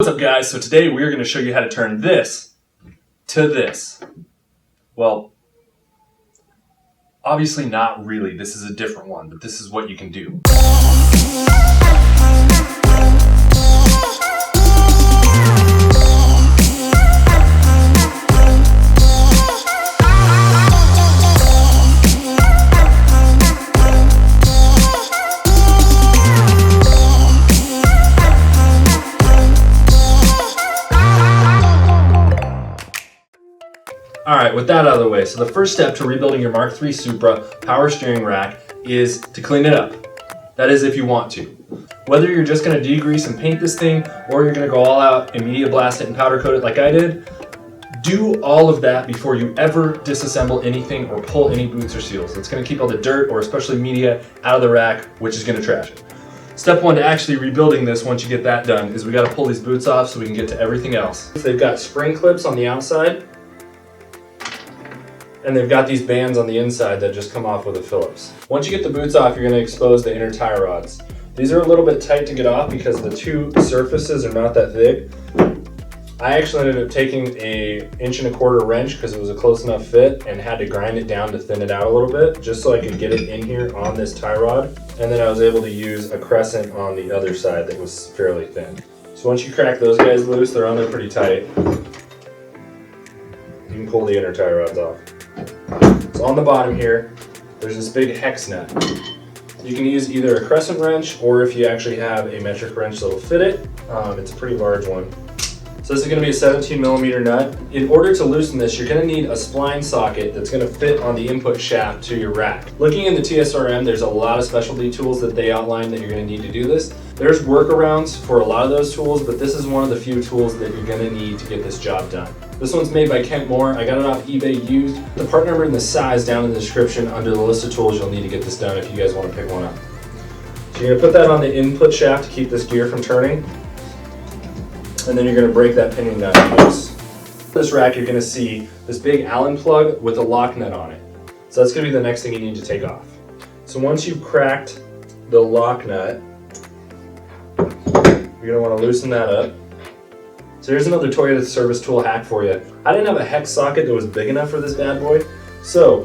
What's up guys, so today we're going to show you how to turn this to this. Well, obviously not really, this is a different one, but this is what you can do. Alright, with that out of the way, so the first step to rebuilding your Mark III Supra power steering rack is to clean it up. That is if you want to. Whether you're just going to degrease and paint this thing, or you're going to go all out and media blast it and powder coat it like I did, do all of that before you ever disassemble anything or pull any boots or seals. It's going to keep all the dirt, or especially media, out of the rack, which is going to trash it. Step one to actually rebuilding this, once you get that done, is we got to pull these boots off so we can get to everything else. They've got spring clips on the outside, and they've got these bands on the inside that just come off with a Phillips. Once you get the boots off, you're going to expose the inner tie rods. These are a little bit tight to get off because the two surfaces are not that thick. I actually ended up taking a 1¼ wrench because it was a close enough fit and had to grind it down to thin it out a little bit just so I could get it in here on this tie rod. And then I was able to use a crescent on the other side that was fairly thin. So once you crack those guys loose, they're on there pretty tight. You can pull the inner tie rods off. So on the bottom here, there's this big hex nut. You can use either a crescent wrench, or if you actually have a metric wrench that'll fit it, it's a pretty large one. So this is going to be a 17mm nut. In order to loosen this, you're going to need a spline socket that's going to fit on the input shaft to your rack. Looking in the TSRM, there's a lot of specialty tools that they outline that you're going to need to do this. There's workarounds for a lot of those tools, but this is one of the few tools that you're going to need to get this job done. This one's made by Moore. I got it off eBay used. The part number and the size down in the description under the list of tools you'll need to get this done if you guys want to pick one up. So you're going to put that on the input shaft to keep this gear from turning. And then you're going to break that pinion nut loose. This rack, you're going to see this big Allen plug with a lock nut on it. So that's going to be the next thing you need to take off. So once you've cracked the lock nut, you're going to want to loosen that up. So here's another Toyota service tool hack for you. I didn't have a hex socket that was big enough for this bad boy, so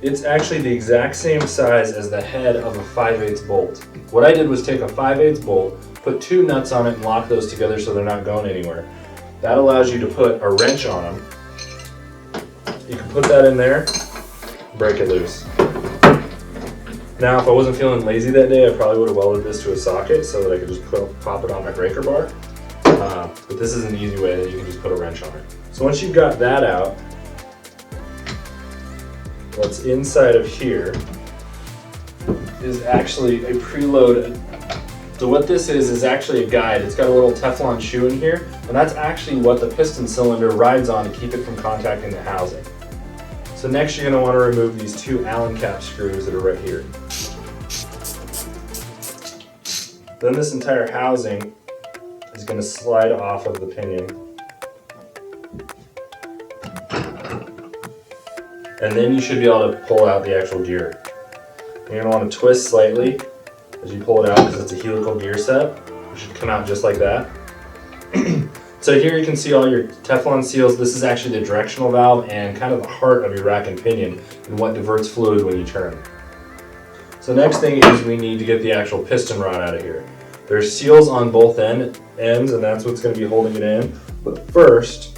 it's actually the exact same size as the head of a 5/8 bolt. What I did was take a 5/8 bolt, put two nuts on it and lock those together so they're not going anywhere. That allows you to put a wrench on them. You can put that in there, break it loose. Now if I wasn't feeling lazy that day, I probably would have welded this to a socket so that I could just pop it on my breaker bar. But this is an easy way that you can just put a wrench on it. So once you've got that out, what's inside of here is actually a preload. So what this is actually a guide. It's got a little Teflon shoe in here, and that's actually what the piston cylinder rides on to keep it from contacting the housing. So next you're going to want to remove these two Allen cap screws that are right here. Then this entire housing is going to slide off of the pinion. And then you should be able to pull out the actual gear. You're going to want to twist slightly as you pull it out because it's a helical gear set. It should come out just like that. So here you can see all your Teflon seals. This is actually the directional valve and kind of the heart of your rack and pinion and what diverts fluid when you turn. So next thing is we need to get the actual piston rod out of here. There's seals on both ends, and that's what's going to be holding it in. But first,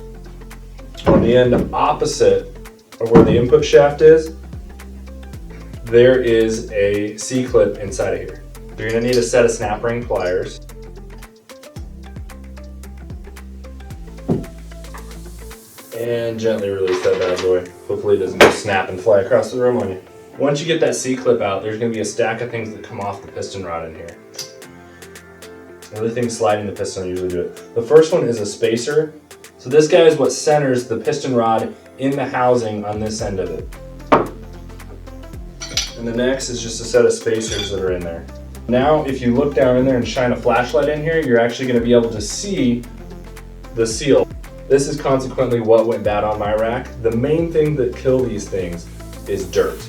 on the end opposite of where the input shaft is, there is a C-clip inside of here. You're going to need a set of snap ring pliers. And gently release that bad boy. Hopefully it doesn't just snap and fly across the room on you. Once you get that C-clip out, there's going to be a stack of things that come off the piston rod in here. Other things sliding the piston, I usually do it. The first one is a spacer. So this guy is what centers the piston rod in the housing on this end of it. And the next is just a set of spacers that are in there. Now if you look down in there and shine a flashlight in here, you're actually going to be able to see the seal. This is consequently what went bad on my rack. The main thing that kills these things is dirt.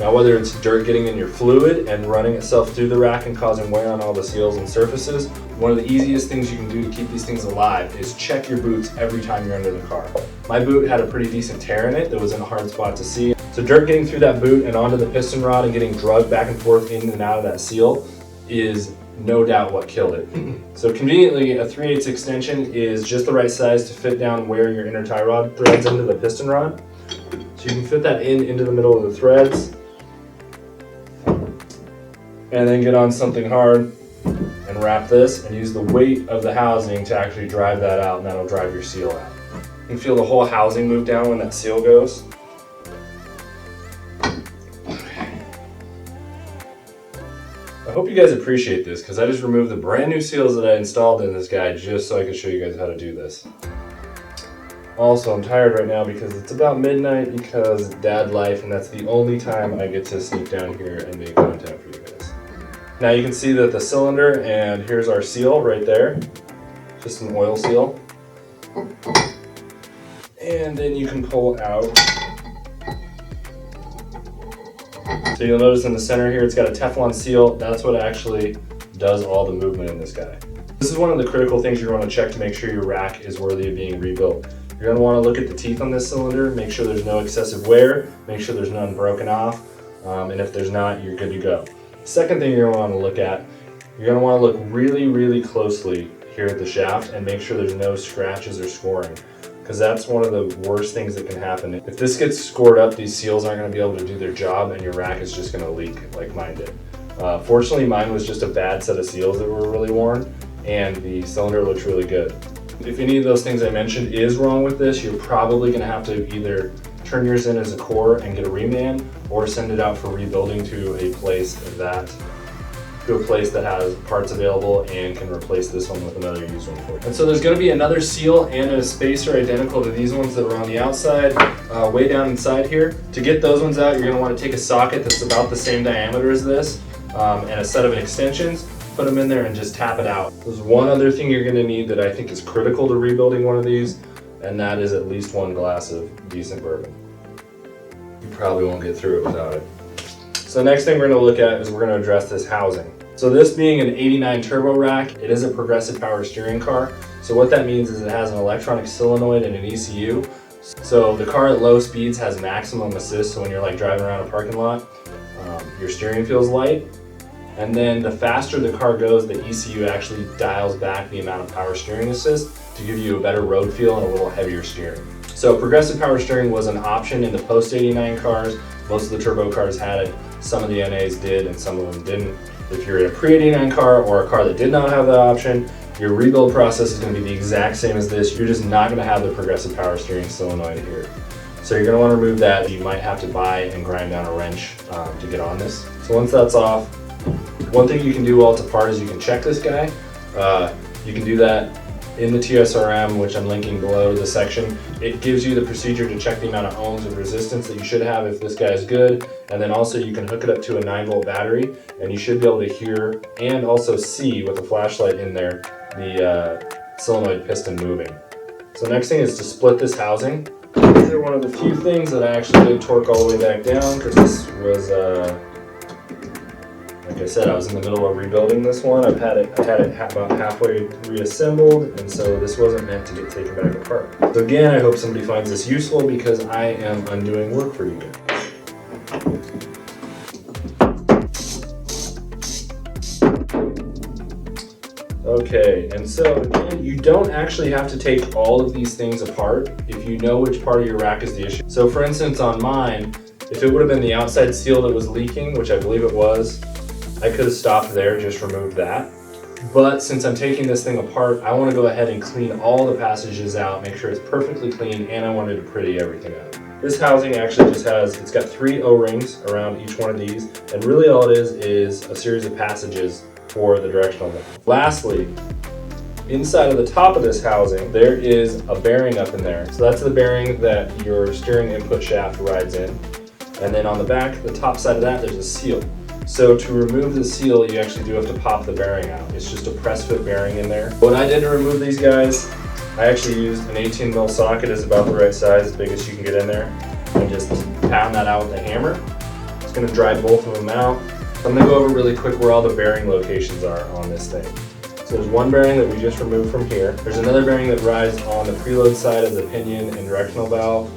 Now whether it's dirt getting in your fluid and running itself through the rack and causing wear on all the seals and surfaces, one of the easiest things you can do to keep these things alive is check your boots every time you're under the car. My boot had a pretty decent tear in it that was in a hard spot to see. So dirt getting through that boot and onto the piston rod and getting drugged back and forth in and out of that seal is no doubt what killed it. So conveniently, a 3/8 extension is just the right size to fit down where your inner tie rod threads into the piston rod. So you can fit that into the middle of the threads, and then get on something hard and wrap this and use the weight of the housing to actually drive that out, and that'll drive your seal out. You can feel the whole housing move down when that seal goes. I hope you guys appreciate this because I just removed the brand new seals that I installed in this guy just so I could show you guys how to do this. Also, I'm tired right now because it's about midnight because dad life, and that's the only time I get to sneak down here and make content for you guys. Now you can see that the cylinder, and here's our seal right there, just an oil seal. And then you can pull out. So you'll notice in the center here, it's got a Teflon seal. That's what actually does all the movement in this guy. This is one of the critical things you're going to check to make sure your rack is worthy of being rebuilt. You're going to want to look at the teeth on this cylinder, make sure there's no excessive wear, make sure there's none broken off, and if there's not, you're good to go. Second thing you're going to want to look at, you're going to want to look really, really closely here at the shaft and make sure there's no scratches or scoring, because that's one of the worst things that can happen. If this gets scored up, these seals aren't going to be able to do their job and your rack is just going to leak like mine did. Fortunately, mine was just a bad set of seals that were really worn, and the cylinder looks really good. If any of those things I mentioned is wrong with this, you're probably going to have to either turn yours in as a core and get a reman, or send it out for rebuilding to a place that has parts available and can replace this one with another used one for you. And so there's going to be another seal and a spacer identical to these ones that are on the outside, way down inside here. To get those ones out, you're going to want to take a socket that's about the same diameter as this, and a set of extensions. Put them in there and just tap it out. There's one other thing you're going to need that I think is critical to rebuilding one of these, and that is at least one glass of decent bourbon. You probably won't get through it without it. So the next thing we're going to look at is we're going to address this housing. So this being an 89 turbo rack, it is a progressive power steering car. So what that means is it has an electronic solenoid and an ECU. So the car at low speeds has maximum assist, so when you're like driving around a parking lot, your steering feels light. And then the faster the car goes, the ECU actually dials back the amount of power steering assist to give you a better road feel and a little heavier steering. So progressive power steering was an option in the post-89 cars. Most of the turbo cars had it. Some of the NAs did and some of them didn't. If you're in a pre-89 car or a car that did not have that option, your rebuild process is going to be the exact same as this. You're just not going to have the progressive power steering solenoid here. So you're going to want to remove that. You might have to buy and grind down a wrench to get on this. So once that's off, one thing you can do while it's apart is you can check this guy. You can do that in the TSRM, which I'm linking below the section. It gives you the procedure to check the amount of ohms of resistance that you should have if this guy is good. And then also you can hook it up to a 9-volt battery, and you should be able to hear and also see with a flashlight in there the solenoid piston moving. So next thing is to split this housing. These are one of the few things that I actually did torque all the way back down, because this was like I said, I was in the middle of rebuilding this one. I had it about halfway reassembled, and so this wasn't meant to get taken back apart. So again, I hope somebody finds this useful because I am undoing work for you guys. Okay, and so again, you don't actually have to take all of these things apart if you know which part of your rack is the issue. So for instance, on mine, if it would have been the outside seal that was leaking, which I believe it was, I could have stopped there, just removed that. But since I'm taking this thing apart, I want to go ahead and clean all the passages out, make sure it's perfectly clean, and I wanted to pretty everything up. This housing actually just it's got 3 O-rings around each one of these, and really all it is a series of passages for the directional link. Lastly, inside of the top of this housing, there is a bearing up in there. So that's the bearing that your steering input shaft rides in. And then on the back, the top side of that, there's a seal. So to remove the seal, you actually do have to pop the bearing out. It's just a press fit bearing in there. What I did to remove these guys, I actually used an 18mm socket, is about the right size, as big as you can get in there, and just pound that out with a hammer. It's going to dry both of them out. I'm going to go over really quick where all the bearing locations are on this thing. So there's one bearing that we just removed from here. There's another bearing that rides on the preload side of the pinion and directional valve.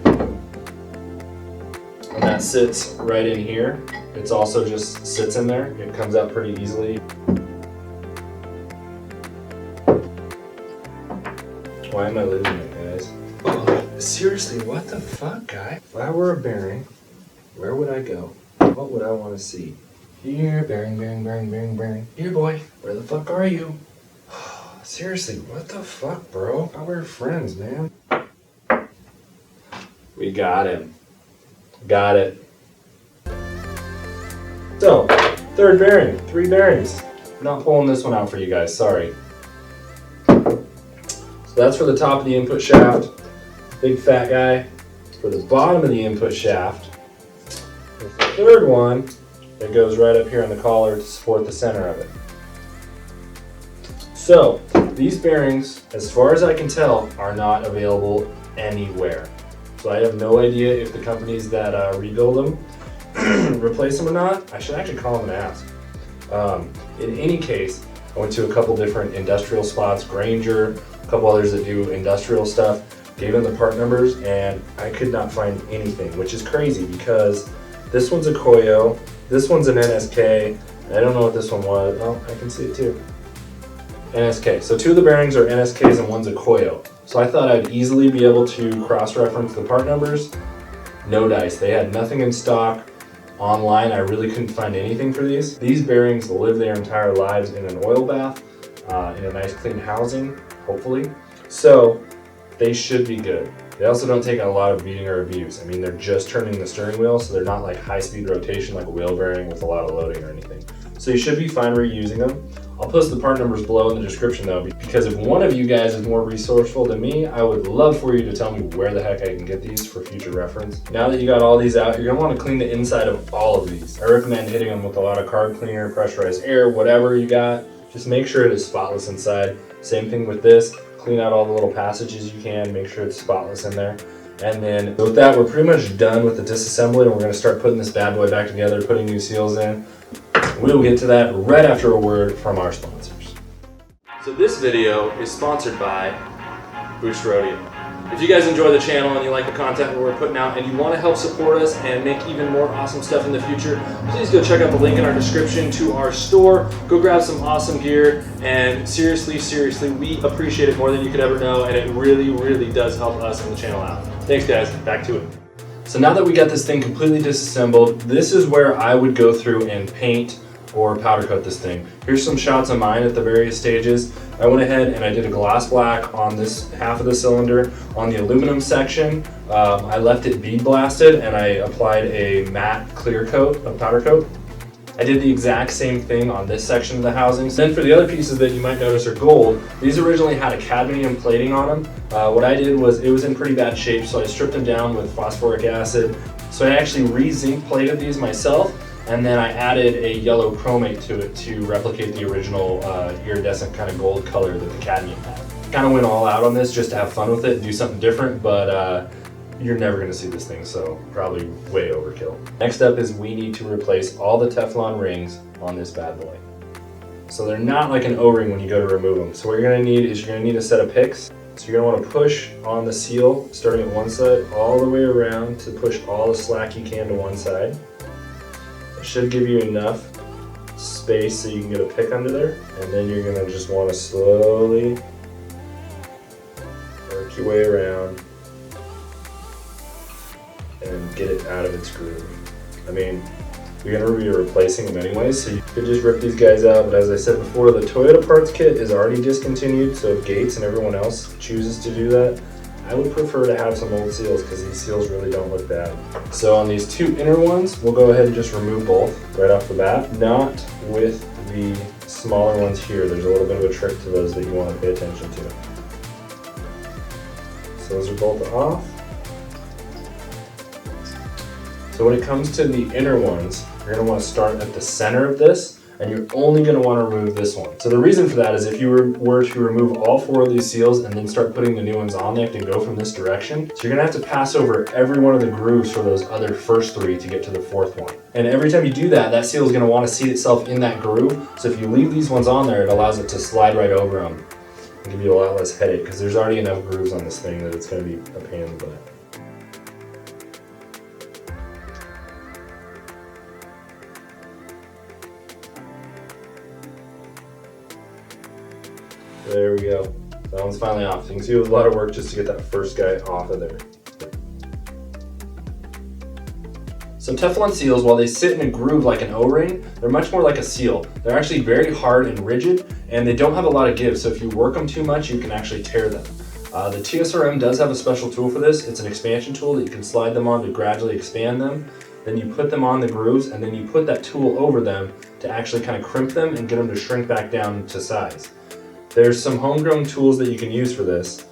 And that sits right in here. It's also just sits in there. It comes out pretty easily. Why am I losing it, guys? Oh, seriously, what the fuck, guy? If I were a bearing, where would I go? What would I want to see? Here, bearing, bearing, bearing, bearing, bearing. Here, boy, where the fuck are you? Seriously, what the fuck, bro? I we're friends, man. We got him. Got it. So, third bearing, 3 bearings. I'm not pulling this one out for you guys, sorry. So that's for the top of the input shaft, big fat guy. For the bottom of the input shaft, there's the third one that goes right up here on the collar to support the center of it. So, these bearings, as far as I can tell, are not available anywhere. So I have no idea if the companies that rebuild them replace them or not. I should actually call them and ask. In any case, I went to a couple different industrial spots, Granger, a couple others that do industrial stuff, gave them the part numbers, and I could not find anything, which is crazy because this one's a Koyo, this one's an NSK, and I don't know what this one was. Oh, I can see it too. NSK. So 2 of the bearings are NSKs and one's a Koyo. So I thought I'd easily be able to cross-reference the part numbers. No dice. They had nothing in stock. Online, I really couldn't find anything for these. These bearings live their entire lives in an oil bath, in a nice clean housing, hopefully. So they should be good. They also don't take a lot of beating or abuse. I mean, they're just turning the steering wheel, so they're not like high-speed rotation like a wheel bearing with a lot of loading or anything. So you should be fine reusing them. I'll post the part numbers below in the description though, because if one of you guys is more resourceful than me, I would love for you to tell me where the heck I can get these for future reference. Now that you got all these out, you're gonna want to clean the inside of all of these. I recommend hitting them with a lot of carb cleaner, pressurized air, whatever you got. Just make sure it is spotless inside. Same thing with this. Clean out all the little passages you can, make sure it's spotless in there. And then with that, we're pretty much done with the disassembly, and we're gonna start putting this bad boy back together, putting new seals in. We'll get to that right after a word from our sponsors. So this video is sponsored by BoostRodeo. If you guys enjoy the channel and you like the content that we're putting out and you want to help support us and make even more awesome stuff in the future, please go check out the link in our description to our store. Go grab some awesome gear, and seriously, we appreciate it more than you could ever know, and it really does help us and the channel out. Thanks guys, back to it. So now that we got this thing completely disassembled, this is where I would go through and paint or powder coat this thing. Here's some shots of mine at the various stages. I went ahead and I did a gloss black on this half of the cylinder. On the aluminum section, I left it bead blasted and I applied a matte clear coat, a powder coat. I did the exact same thing on this section of the housing. Then for the other pieces that you might notice are gold, these originally had a cadmium plating on them. What I did was, it was in pretty bad shape, so I stripped them down with phosphoric acid. So I actually re-zinc plated these myself, and then I added a yellow chromate to it to replicate the original iridescent kind of gold color that the cadmium had. Kind of went all out on this just to have fun with it and do something different, but you're never going to see this thing, so probably way overkill. Next up is we need to replace all the Teflon rings on this bad boy. So they're not like an O-ring when you go to remove them. So what you're going to need is you're going to need a set of picks. So you're going to want to push on the seal starting at one side all the way around to push all the slack you can to one side. It should give you enough space so you can get a pick under there, and then you're going to just want to slowly work your way around and get it out of its groove. I mean, you're going to be replacing them anyways, so you could just rip these guys out, but as I said before, the Toyota parts kit is already discontinued, so if Gates and everyone else chooses to do that, I would prefer to have some old seals because these seals really don't look bad. So on these two inner ones, we'll go ahead and just remove both right off the bat. Not with the smaller ones here. There's a little bit of a trick to those that you want to pay attention to. So those are both off. So when it comes to the inner ones, you're going to want to start at the center of this and you're only going to want to remove this one. So the reason for that is if you were to remove all 4 of these seals and then start putting the new ones on, they have to go from this direction. So you're going to have to pass over every one of the grooves for those other first 3 to get to the 4th one. And every time you do that, that seal is going to want to seat itself in that groove. So if you leave these ones on there, it allows it to slide right over them and give you a lot less headache, because there's already enough grooves on this thing that it's going to be a pain in the butt. There we go. That one's finally off. You can see it was a lot of work just to get that first guy off of there. So Teflon seals, while they sit in a groove like an O-ring, they're much more like a seal. They're actually very hard and rigid, and they don't have a lot of give, so if you work them too much, you can actually tear them. The TSRM does have a special tool for this. It's an expansion tool that you can slide them on to gradually expand them. Then you put them on the grooves, and then you put that tool over them to actually kind of crimp them and get them to shrink back down to size. There's some homegrown tools that you can use for this.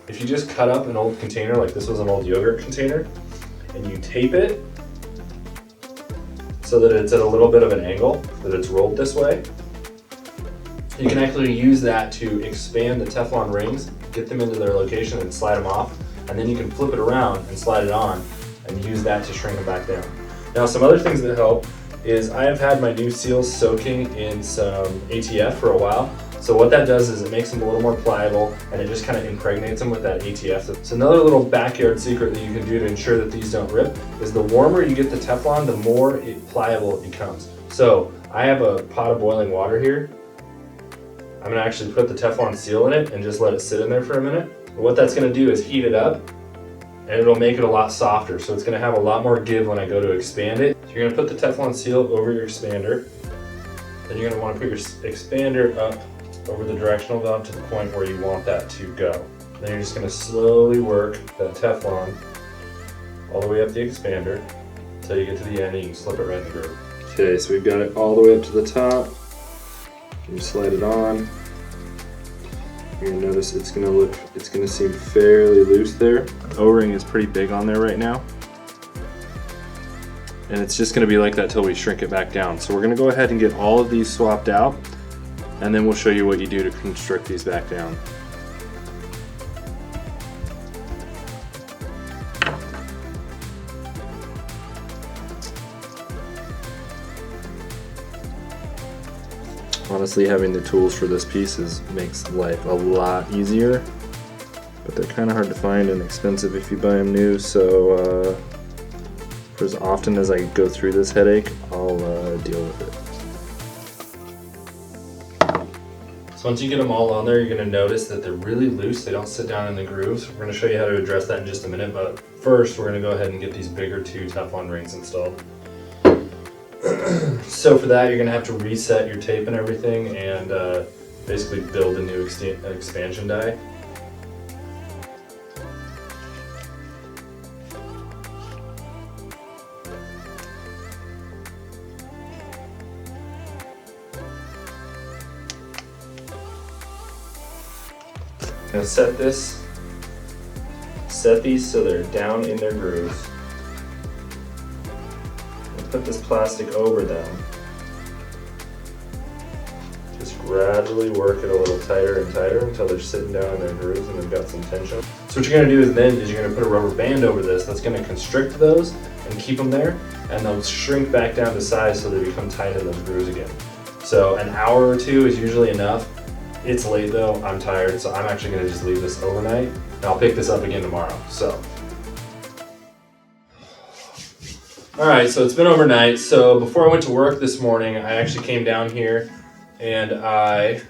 If you just cut up an old container, like this was an old yogurt container, and you tape it so that it's at a little bit of an angle, that it's rolled this way, you can actually use that to expand the Teflon rings, get them into their location and slide them off, and then you can flip it around and slide it on and use that to shrink them back down. Now, some other things that help is I have had my new seals soaking in some ATF for a while. So what that does is it makes them a little more pliable, and it just kind of impregnates them with that ATF. So another little backyard secret that you can do to ensure that these don't rip is the warmer you get the Teflon, the more pliable it becomes. So I have a pot of boiling water here. I'm gonna actually put the Teflon seal in it and just let it sit in there for a minute. And what that's gonna do is heat it up, and it'll make it a lot softer. So it's gonna have a lot more give when I go to expand it. So you're gonna put the Teflon seal over your expander. Then you're gonna wanna put your expander up over the directional valve to the point where you want that to go. Then you're just going to slowly work that Teflon all the way up the expander until you get to the end, and you can slip it right in the groove. Okay, so we've got it all the way up to the top. You slide it on. You're going to notice it's going to seem fairly loose there. O-ring is pretty big on there right now. And it's just going to be like that till we shrink it back down. So we're going to go ahead and get all of these swapped out, and then we'll show you what you do to constrict these back down. Honestly, having the tools for this piece makes life a lot easier, but they're kind of hard to find and expensive if you buy them new, so for as often as I go through this headache, I'll deal with it. So once you get them all on there, you're going to notice that they're really loose. They don't sit down in the grooves. We're going to show you how to address that in just a minute, but first we're going to go ahead and get these bigger 2 Teflon rings installed. So for that, you're going to have to reset your tape and everything and basically build a new expansion die. Now set these so they're down in their grooves. And put this plastic over them. Just gradually work it a little tighter and tighter until they're sitting down in their grooves and they've got some tension. So what you're going to do is you're going to put a rubber band over this that's going to constrict those and keep them there, and they'll shrink back down to size so they become tight in those grooves again. So an hour or 2 is usually enough. It's late though, I'm tired, so I'm actually going to just leave this overnight, and I'll pick this up again tomorrow. So, alright, so it's been overnight. So before I went to work this morning, I actually came down here and I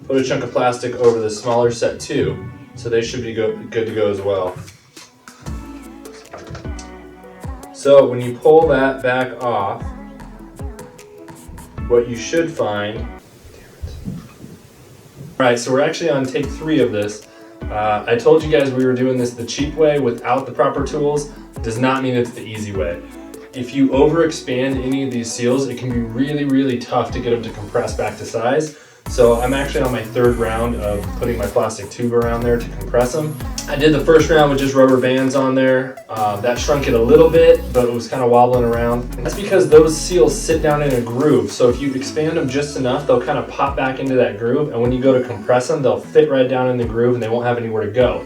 put a chunk of plastic over the smaller set too, so they should be good to go as well. So when you pull that back off, what you should find. Alright, so we're actually on take 3 of this. I told you guys we were doing this the cheap way without the proper tools. Does not mean it's the easy way. If you overexpand any of these seals, it can be really, really tough to get them to compress back to size. So I'm actually on my third round of putting my plastic tube around there to compress them. I did the first round with just rubber bands on there. That shrunk it a little bit, but it was kind of wobbling around. And that's because those seals sit down in a groove. So if you expand them just enough, they'll kind of pop back into that groove. And when you go to compress them, they'll fit right down in the groove and they won't have anywhere to go.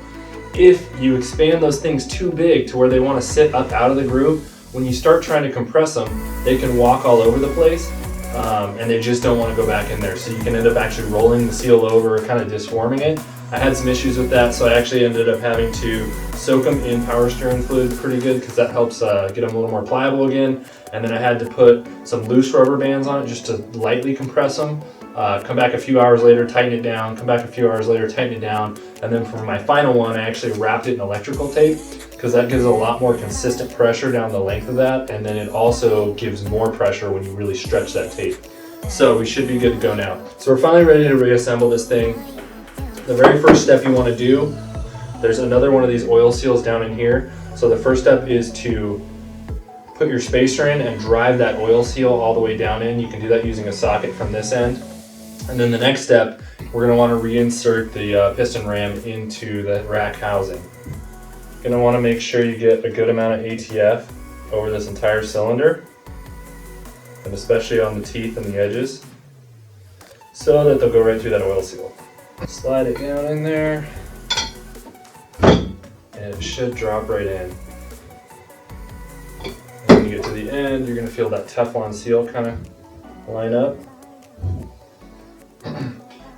If you expand those things too big to where they want to sit up out of the groove, when you start trying to compress them, they can walk all over the place. And they just don't want to go back in there. So you can end up actually rolling the seal over, kind of disforming it. I had some issues with that, so I actually ended up having to soak them in power steering fluid pretty good because that helps get them a little more pliable again. And then I had to put some loose rubber bands on it just to lightly compress them. Come back a few hours later, tighten it down, come back a few hours later, tighten it down. And then for my final one, I actually wrapped it in electrical tape because that gives a lot more consistent pressure down the length of that. And then it also gives more pressure when you really stretch that tape. So we should be good to go now. So we're finally ready to reassemble this thing. The very first step you want to do, there's another one of these oil seals down in here. So the first step is to put your spacer in and drive that oil seal all the way down in. You can do that using a socket from this end. And then the next step, we're going to want to reinsert the piston ram into the rack housing. You're going to want to make sure you get a good amount of ATF over this entire cylinder, and especially on the teeth and the edges, so that they'll go right through that oil seal. Slide it down in there, and it should drop right in. And when you get to the end, you're going to feel that Teflon seal kind of line up.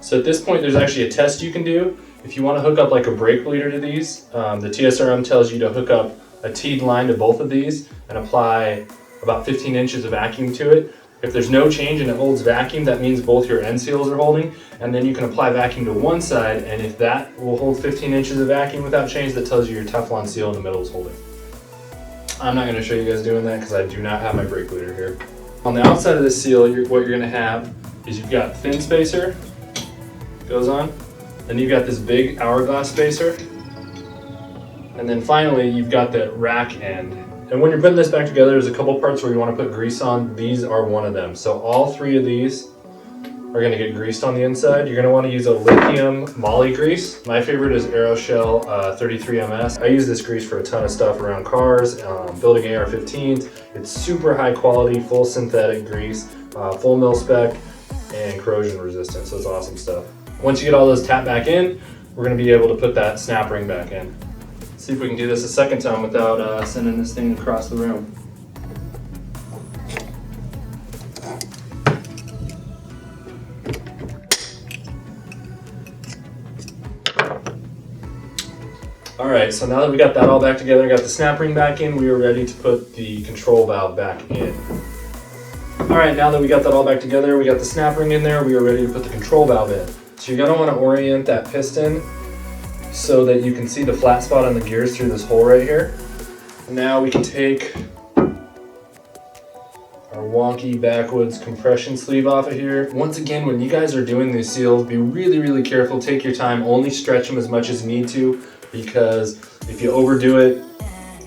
So at this point, there's actually a test you can do. If you want to hook up like a brake bleeder to these, the TSRM tells you to hook up a teed line to both of these and apply about 15 inches of vacuum to it. If there's no change and it holds vacuum, that means both your end seals are holding, and then you can apply vacuum to one side, and if that will hold 15 inches of vacuum without change, that tells you your Teflon seal in the middle is holding. I'm not going to show you guys doing that because I do not have my brake bleeder here. On the outside of this seal, what you're going to have is you've got thin spacer, goes on, then you've got this big hourglass spacer, and then finally you've got the rack end. And when you're putting this back together, there's a couple parts where you want to put grease on. These are one of them. So all three of these are going to get greased on the inside. You're going to want to use a lithium moly grease. My favorite is Aeroshell 33MS. I use this grease for a ton of stuff around cars, building AR-15s. It's super high quality, full synthetic grease, full mil spec, and corrosion resistant, so it's awesome stuff. Once you get all those tapped back in, we're going to be able to put that snap ring back in. See if we can do this a second time without sending this thing across the room. Alright, so now that we got that all back together, got the snap ring back in, we are ready to put the control valve back in. Alright, now that we got that all back together, we got the snap ring in there, we are ready to put the control valve in. So you're going to want to orient that piston so that you can see the flat spot on the gears through this hole right here. Now we can take our wonky backwoods compression sleeve off of here. Once again, when you guys are doing these seals, be really, really careful. Take your time. Only stretch them as much as you need to, because if you overdo it,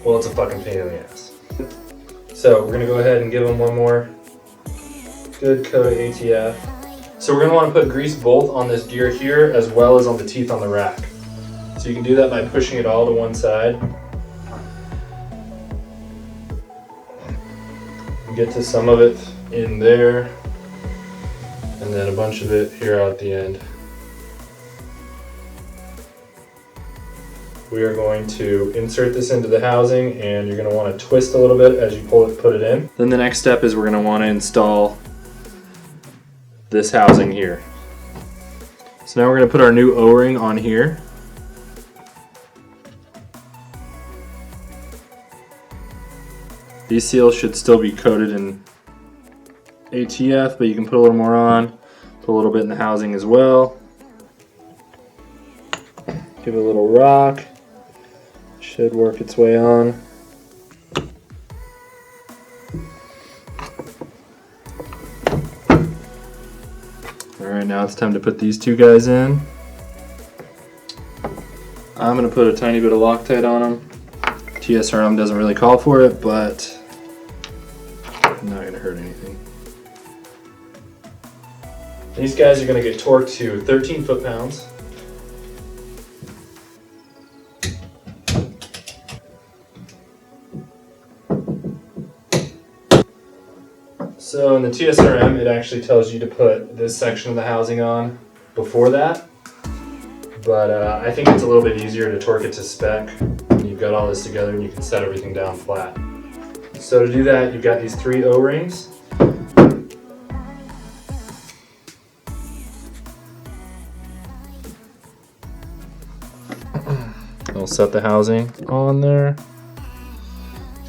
well, it's a fucking pain in the ass. So we're going to go ahead and give them one more good coat of ATF. So we're going to want to put grease both on this gear here as well as on the teeth on the rack. So you can do that by pushing it all to one side. You get to some of it in there, and then a bunch of it here out the end. We are going to insert this into the housing, and you're going to want to twist a little bit as you put it in. Then the next step is we're going to want to install this housing here. So now we're going to put our new O-ring on here. These seals should still be coated in ATF, but you can put a little more on, put a little bit in the housing as well. Give it a little rock. Should work its way on. Alright, now it's time to put these two guys in. I'm going to put a tiny bit of Loctite on them. TSRM doesn't really call for it, but not going to hurt anything. These guys are going to get torqued to 13 foot-pounds. So in the TSRM, it actually tells you to put this section of the housing on before that. But I think it's a little bit easier to torque it to spec. You've got all this together and you can set everything down flat. So to do that, you've got these 3 O-rings. We'll set the housing on there.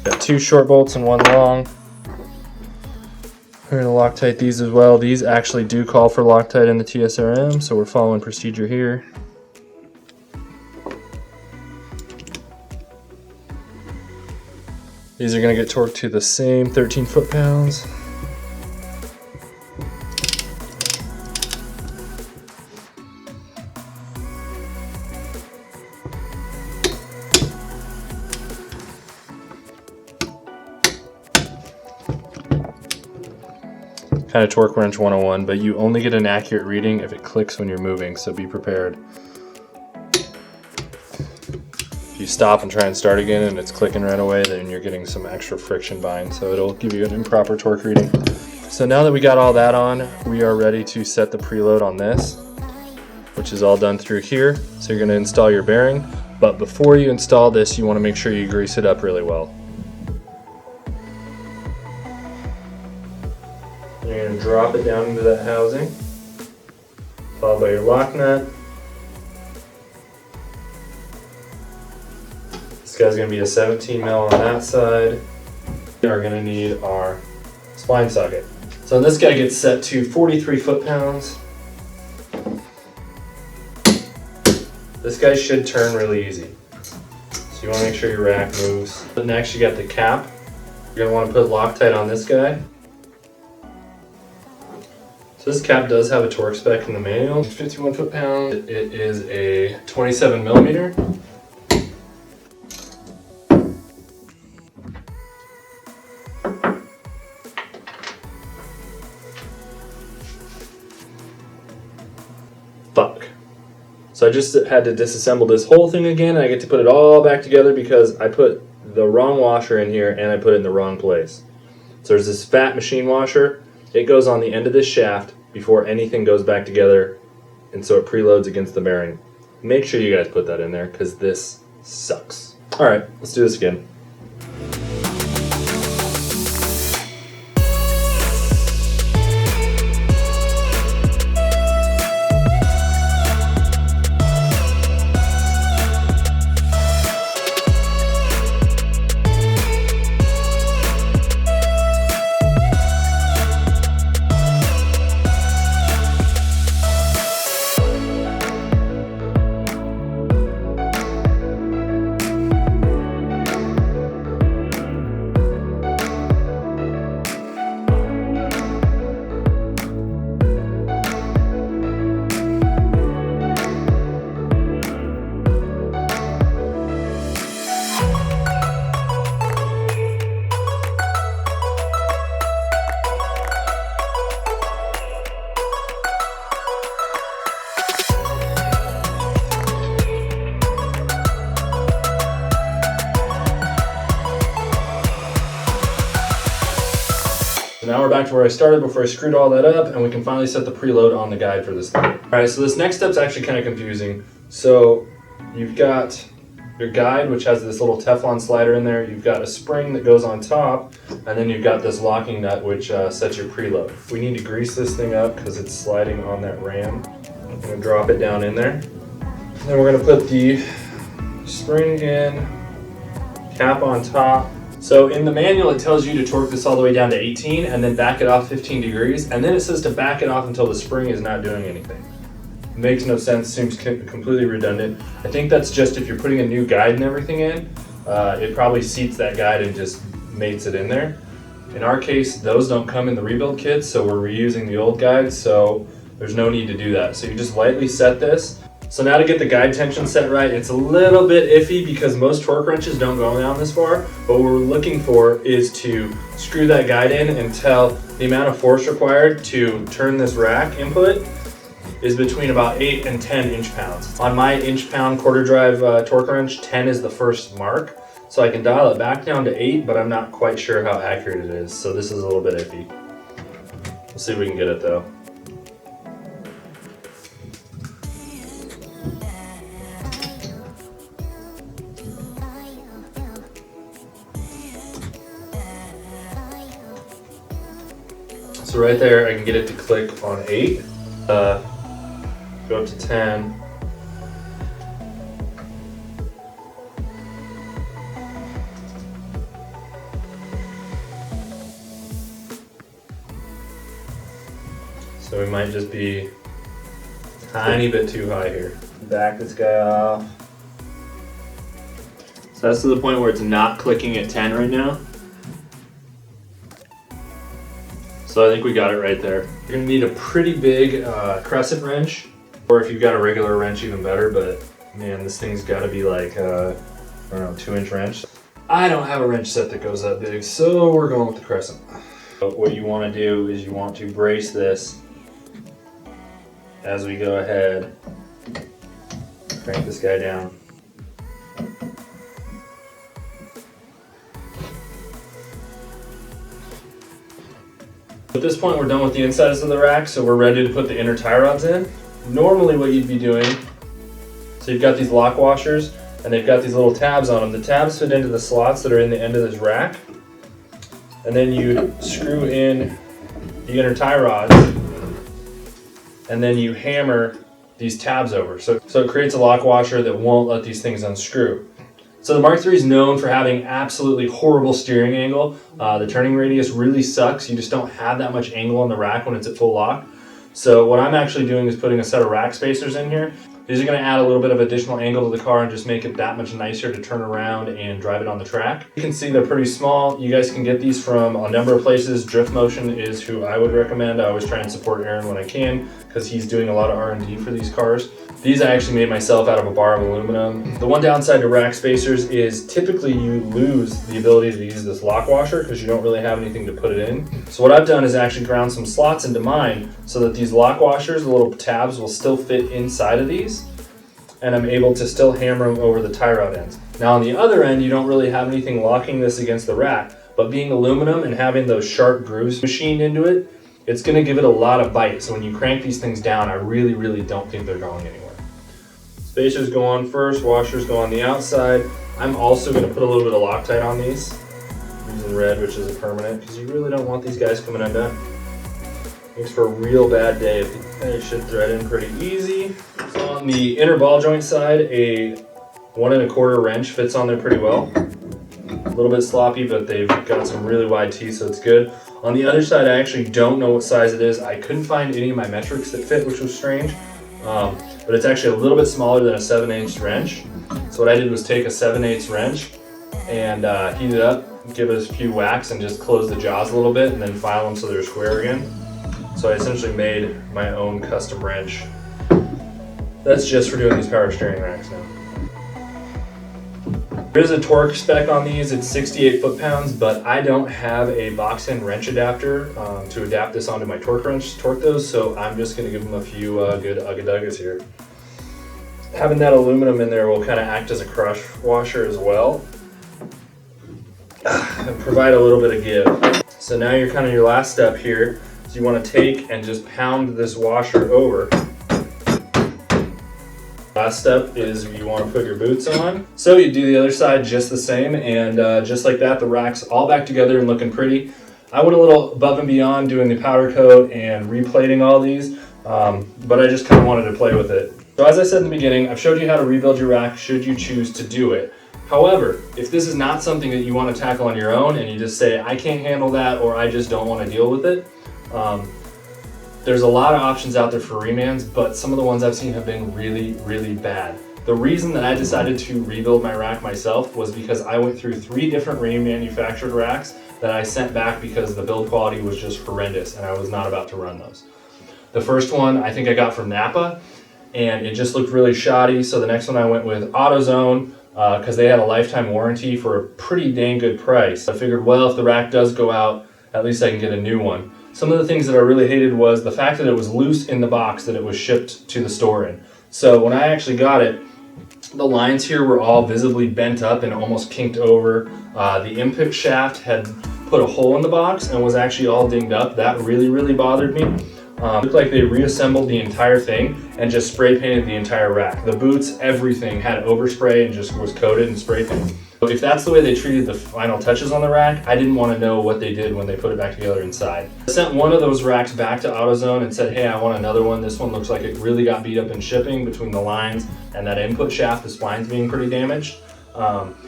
Got 2 short bolts and 1 long. We're going to Loctite these as well. These actually do call for Loctite in the TSRM, so we're following procedure here. These are going to get torqued to the same 13 foot-pounds. Kind of torque wrench 101, but you only get an accurate reading if it clicks when you're moving, so be prepared. If you stop and try and start again and it's clicking right away, then you're getting some extra friction bind, so it'll give you an improper torque reading. So now that we got all that on, we are ready to set the preload on this, which is all done through here. So you're going to install your bearing, but before you install this, you want to make sure you grease it up really well. You're going to drop it down into that housing, followed by your lock nut. This guy's going to be a 17 mil on that side. We are going to need our spline socket. So this guy gets set to 43 foot-pounds. This guy should turn really easy. So you want to make sure your rack moves. But next you got the cap. You're going to want to put Loctite on this guy. So this cap does have a torque spec in the manual. 51 foot-pound. It is a 27 millimeter. Fuck. So I just had to disassemble this whole thing again, and I get to put it all back together because I put the wrong washer in here and I put it in the wrong place. So there's this fat machine washer. It goes on the end of this shaft before anything goes back together, and so it preloads against the bearing. Make sure you guys put that in there because this sucks. Alright, let's do this again. Now we're back to where I started before I screwed all that up, and we can finally set the preload on the guide for this thing. Alright, so this next step's actually kind of confusing. So you've got your guide, which has this little Teflon slider in there. You've got a spring that goes on top, and then you've got this locking nut which sets your preload. We need to grease this thing up because it's sliding on that ram. I'm going to drop it down in there. Then we're going to put the spring in, cap on top. So in the manual, it tells you to torque this all the way down to 18 and then back it off 15 degrees. And then it says to back it off until the spring is not doing anything. It makes no sense, seems completely redundant. I think that's just if you're putting a new guide and everything in, it probably seats that guide and just mates it in there. In our case, those don't come in the rebuild kits, so we're reusing the old guides, so there's no need to do that. So you just lightly set this, So now to get the guide tension set right, it's a little bit iffy because most torque wrenches don't go down this far, but what we're looking for is to screw that guide in until the amount of force required to turn this rack input is between about 8 and 10 inch-pounds. On my inch-pound quarter drive torque wrench, 10 is the first mark. So I can dial it back down to 8, but I'm not quite sure how accurate it is. So this is a little bit iffy. We'll see if we can get it though. So right there, I can get it to click on 8. Go up to 10. So we might just be a tiny bit too high here. Back this guy off. So that's to the point where it's not clicking at 10 right now. So I think we got it right there. You're gonna need a pretty big crescent wrench, or if you've got a regular wrench, even better, but man, this thing's gotta be like, I don't know, 2-inch wrench. I don't have a wrench set that goes that big, so we're going with the crescent. But what you wanna do is you want to brace this as we go ahead. Crank this guy down. At this point, we're done with the insides of the rack, so we're ready to put the inner tie rods in. Normally what you'd be doing, so you've got these lock washers, and they've got these little tabs on them. The tabs fit into the slots that are in the end of this rack, and then you screw in the inner tie rods, and then you hammer these tabs over. So it creates a lock washer that won't let these things unscrew. So the Mark III is known for having absolutely horrible steering angle. The turning radius really sucks. You just don't have that much angle on the rack when it's at full lock. So what I'm actually doing is putting a set of rack spacers in here. These are going to add a little bit of additional angle to the car and just make it that much nicer to turn around and drive it on the track. You can see they're pretty small. You guys can get these from a number of places. Drift Motion is who I would recommend. I always try and support Aaron when I can because he's doing a lot of R&D for these cars. These I actually made myself out of a bar of aluminum. The one downside to rack spacers is typically you lose the ability to use this lock washer because you don't really have anything to put it in. So what I've done is actually ground some slots into mine so that these lock washers, the little tabs, will still fit inside of these, and I'm able to still hammer them over the tie rod ends. Now on the other end, you don't really have anything locking this against the rack, but being aluminum and having those sharp grooves machined into it, it's gonna give it a lot of bite. So when you crank these things down, I really, really don't think they're going anywhere. Spacers go on first, washers go on the outside. I'm also gonna put a little bit of Loctite on these, using red, which is a permanent, because you really don't want these guys coming undone. Makes for a real bad day. They should thread in pretty easy. So on the inner ball joint side, a 1 1/4 wrench fits on there pretty well. A little bit sloppy, but they've got some really wide teeth, so it's good. On the other side, I actually don't know what size it is. I couldn't find any of my metrics that fit, which was strange. But it's actually a little bit smaller than a 7/8 wrench. So what I did was take a 7/8 wrench and heat it up, give it a few whacks, and just close the jaws a little bit, and then file them so they're square again. So I essentially made my own custom wrench. That's just for doing these power steering racks now. There's a torque spec on these, it's 68 foot-pounds, but I don't have a box-in wrench adapter to adapt this onto my torque wrench to torque those, so I'm just gonna give them a few good ugga-duggas here. Having that aluminum in there will kind of act as a crush washer as well, and provide a little bit of give. So now you're kind of your last step here. So you want to take and just pound this washer over. Last step is you want to put your boots on. So you do the other side just the same, and just like that, the rack's all back together and looking pretty. I went a little above and beyond doing the powder coat and replating all these, but I just kind of wanted to play with it. So as I said in the beginning, I've showed you how to rebuild your rack should you choose to do it. However, if this is not something that you want to tackle on your own and you just say, I can't handle that, or I just don't want to deal with it, there's a lot of options out there for remans, but some of the ones I've seen have been really, really bad. The reason that I decided to rebuild my rack myself was because I went through 3 different remanufactured racks that I sent back because the build quality was just horrendous and I was not about to run those. The first one I think I got from Napa, and it just looked really shoddy. So the next one I went with AutoZone, because they had a lifetime warranty for a pretty dang good price. I figured, well, if the rack does go out, at least I can get a new one. Some of the things that I really hated was the fact that it was loose in the box that it was shipped to the store in. So when I actually got it, the lines here were all visibly bent up and almost kinked over. The input shaft had put a hole in the box and was actually all dinged up. That really bothered me. It looked like they reassembled the entire thing and just spray painted the entire rack. The boots, everything had overspray and just was coated and spray painted. So if that's the way they treated the final touches on the rack, I didn't want to know what they did when they put it back together inside. I sent one of those racks back to AutoZone and said, hey, I want another one. This one looks like it really got beat up in shipping between the lines and that input shaft, the splines being pretty damaged.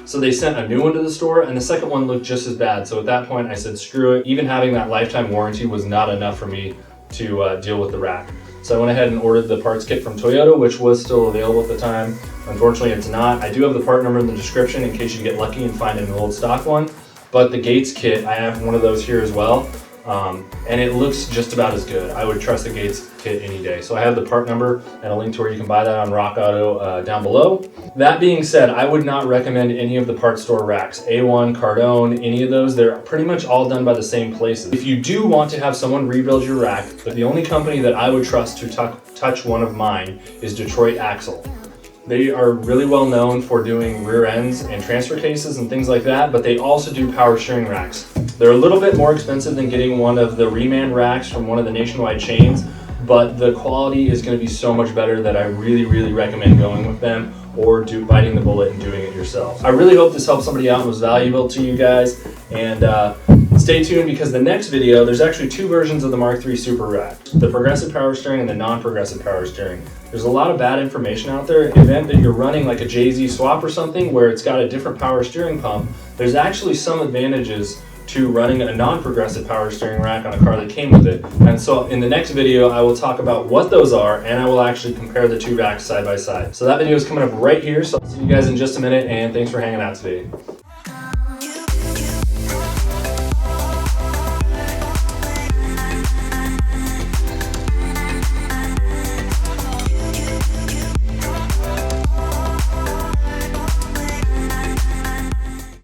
So they sent a new one to the store, and the second one looked just as bad. So at that point I said, screw it. Even having that lifetime warranty was not enough for me to deal with the rack. So I went ahead and ordered the parts kit from Toyota, which was still available at the time. Unfortunately, it's not. I do have the part number in the description in case you get lucky and find an old stock one. But the Gates kit, I have one of those here as well. And it looks just about as good. I would trust the Gates kit any day. So I have the part number and a link to where you can buy that on Rock Auto down below. That being said, I would not recommend any of the parts store racks. A1, Cardone, any of those, they're pretty much all done by the same places. If you do want to have someone rebuild your rack, the only company that I would trust to touch one of mine is Detroit Axle. They are really well known for doing rear ends and transfer cases and things like that, but they also do power steering racks. They're a little bit more expensive than getting one of the reman racks from one of the nationwide chains, but the quality is going to be so much better that I really recommend going with them or biting the bullet and doing it yourself. I really hope this helped somebody out and was valuable to you guys. And stay tuned, because the next video, there's actually two versions of the MKIII Supra rack. The progressive power steering and the non-progressive power steering. There's a lot of bad information out there. In the event that you're running like a JZ swap or something where it's got a different power steering pump, there's actually some advantages to running a non-progressive power steering rack on a car that came with it. And so in the next video, I will talk about what those are, and I will actually compare the two racks side by side. So that video is coming up right here. So I'll see you guys in just a minute, and thanks for hanging out today.